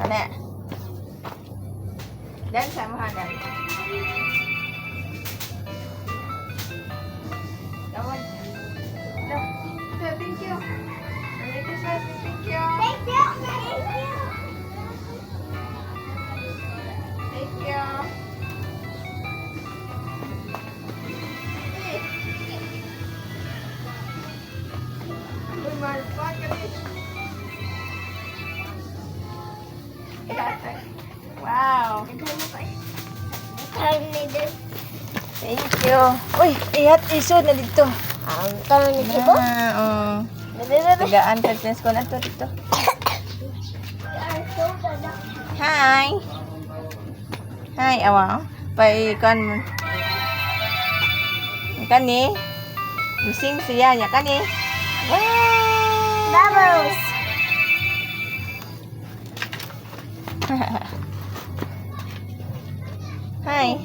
Ano? Dan sama dan. Come on. No. Thank you. Merry Christmas. Thank you. Thank you. Thank you. Thank you. Uy, malpan ka rin. Wow. Thank you. Uy, ihat iso na dito. Kamu ni Tibo? Oo. Bebe. Tagaan ka ko na to dito. Hi. Hi, awa. Paikon mo. Kani. Busing siya niya kani. Wow. Bubbles. Hi.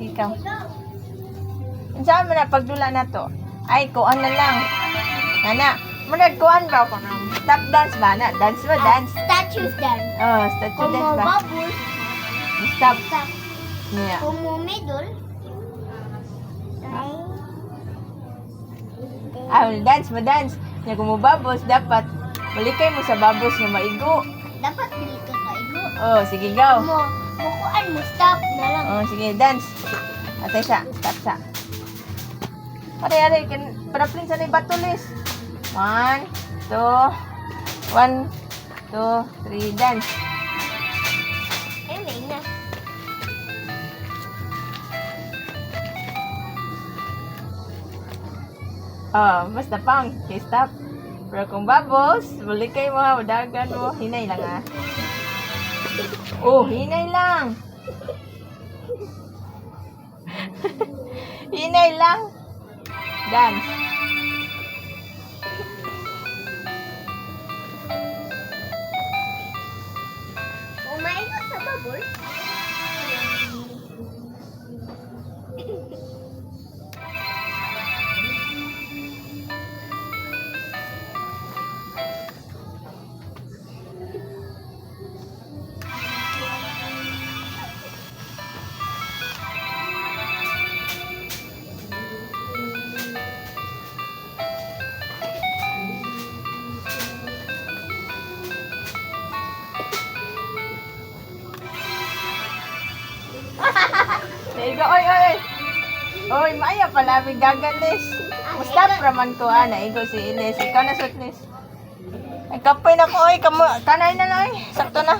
Ikaw. Saan mo na pagdula na to? Ay, kuan na lang. Nana, manag kuan ba ko nang tap dance ba na? Dance ba? Dance. Statues dance. Oh, statue Como dance ba? bubbles. Stop. Stop. Yeah. Como middle. Ah, dance ba dance? Nya kung mo babos, dapat balikay mo sa babos nga maigo. Dapat bili ka kaigo. Oh, sige, go. Mukuan mo. Stop na lang. Oh, sige, dance. Atay siya. Stop siya. Are, paraplin sa ni batulis. 1, 2, 1, 2, 3, dance. Eh, may na. Oh, basta pang. Okay, stop. Pero kung babos, balikay mo ha, wadagan mo. Hinay lang ha. Oh, hinay lang. Hinay lang. Dance. Umaikot sa bubble. There you go. Oy, oy, oy. Oy, maya pala, bigagalis. Musta praman ko, naigo si Ines. Ikaw na, sweetness. Ay, kapoy na ko, oy. Kanay na lang, oy. Sakto na.